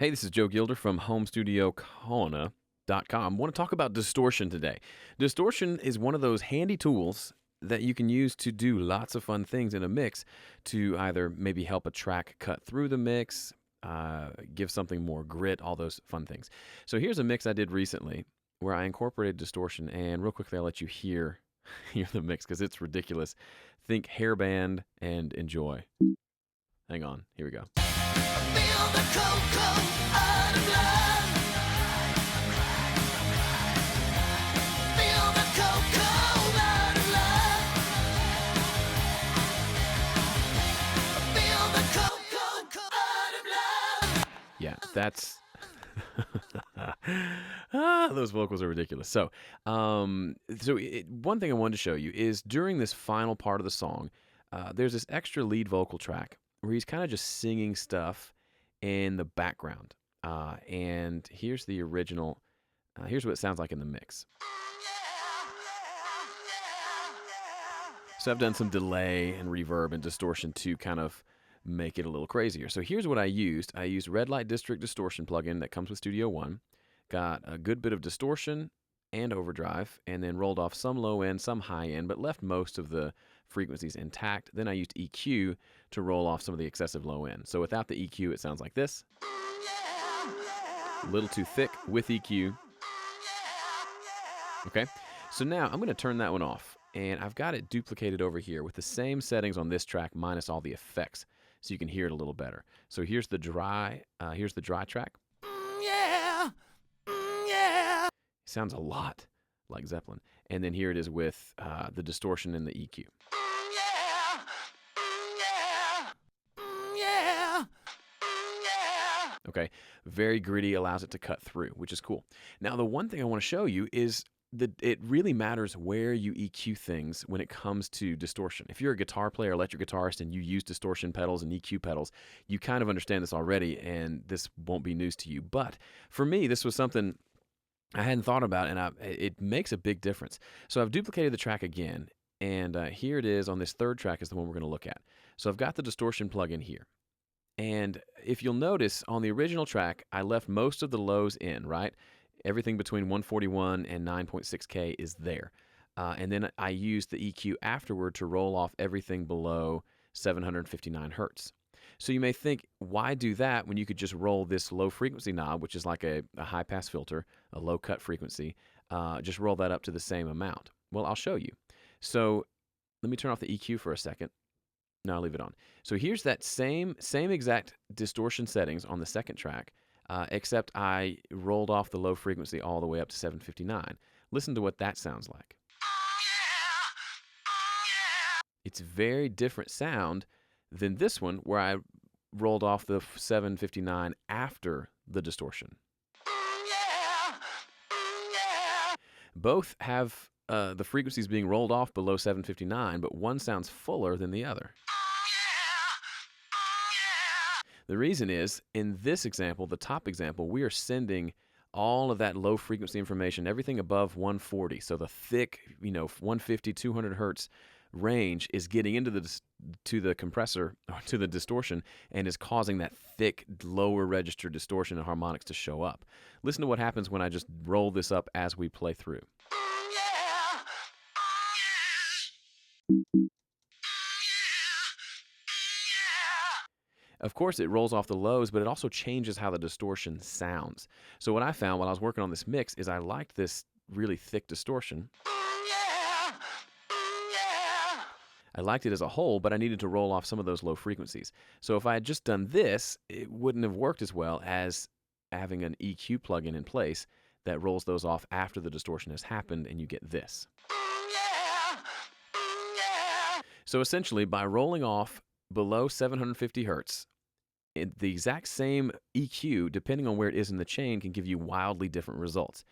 Hey, this is Joe Gilder from HomeStudioKona.com. I want to talk about distortion today. Distortion is one of those handy tools that you can use to do lots of fun things in a mix to either maybe help a track cut through the mix, give something more grit, all those fun things. So here's a mix I did recently where I incorporated distortion, and real quickly I'll let you hear the mix because it's ridiculous. Think hairband and enjoy. Hang on, here we go. Feel the cold, cold autumn love. Feel the cold, cold autumn love. Feel the cold, cold, cold autumn love. Yeah, that's those vocals are ridiculous. So, one thing I wanted to show you is during this final part of the song, there's this extra lead vocal track where he's kind of just singing stuff in the background. And here's the original. Here's what it sounds like in the mix. So I've done some delay and reverb and distortion to kind of make it a little crazier. So here's what I used. I used Red Light District Distortion plugin that comes with Studio One. Got a good bit of distortion and overdrive, and then rolled off some low end, some high end, but left most of the frequencies intact. Then I used EQ to roll off some of the excessive low end. So without the EQ, it sounds like this. A little too thick with EQ. Okay, so now I'm going to turn that one off, and I've got it duplicated over here with the same settings on this track minus all the effects, so you can hear it a little better. So here's the dry track. Yeah, yeah. Sounds a lot like Zeppelin. And then here it is with the distortion and the EQ. Yeah, yeah. Okay, very gritty, allows it to cut through, which is cool. Now, the one thing I want to show you is that it really matters where you EQ things when it comes to distortion. If you're a guitar player, electric guitarist, and you use distortion pedals and EQ pedals, you kind of understand this already, and this won't be news to you. But for me, this was something I hadn't thought about, and it makes a big difference. So I've duplicated the track again, and here it is on this third track is the one we're going to look at. So I've got the distortion plug-in here. And if you'll notice, on the original track, I left most of the lows in, right? Everything between 141 and 9.6K is there. And then I used the EQ afterward to roll off everything below 759 hertz. So you may think, why do that when you could just roll this low frequency knob, which is like a high pass filter, a low cut frequency, just roll that up to the same amount? Well, I'll show you. So let me turn off the EQ for a second. No, I'll leave it on. So here's that same exact distortion settings on the second track, except I rolled off the low frequency all the way up to 759. Listen to what that sounds like. It's a very different sound than this one where I rolled off the 759 after the distortion. Both have the frequencies being rolled off below 759, but one sounds fuller than the other. The reason is, in this example, the top example, we are sending all of that low frequency information, everything above 140. So the thick, 150, 200 hertz range is getting into the compressor, or to the distortion, and is causing that thick, lower register distortion and harmonics to show up. Listen to what happens when I just roll this up as we play through. Of course, it rolls off the lows, but it also changes how the distortion sounds. So what I found while I was working on this mix is I liked this really thick distortion. I liked it as a whole, but I needed to roll off some of those low frequencies. So if I had just done this, it wouldn't have worked as well as having an EQ plugin in place that rolls those off after the distortion has happened, and you get this. So essentially, by rolling off below 750 hertz, the exact same EQ, depending on where it is in the chain, can give you wildly different results.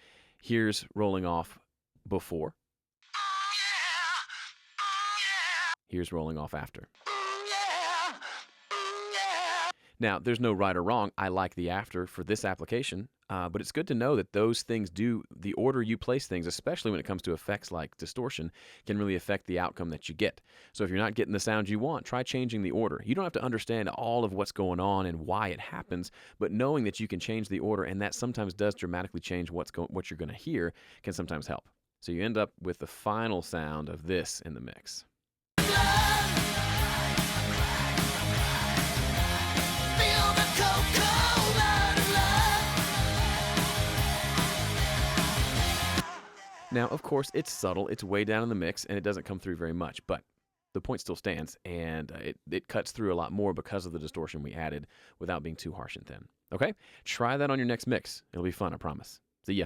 Here's rolling off before. Here's rolling off after. Now, there's no right or wrong. I like the after for this application, but it's good to know that those things the order you place things, especially when it comes to effects like distortion, can really affect the outcome that you get. So if you're not getting the sound you want, try changing the order. You don't have to understand all of what's going on and why it happens, but knowing that you can change the order, and that sometimes does dramatically change what you're going to hear, can sometimes help. So you end up with the final sound of this in the mix. Now, of course, it's subtle, it's way down in the mix, and it doesn't come through very much, but the point still stands, and it cuts through a lot more because of the distortion we added without being too harsh and thin. Okay? Try that on your next mix. It'll be fun, I promise. See ya.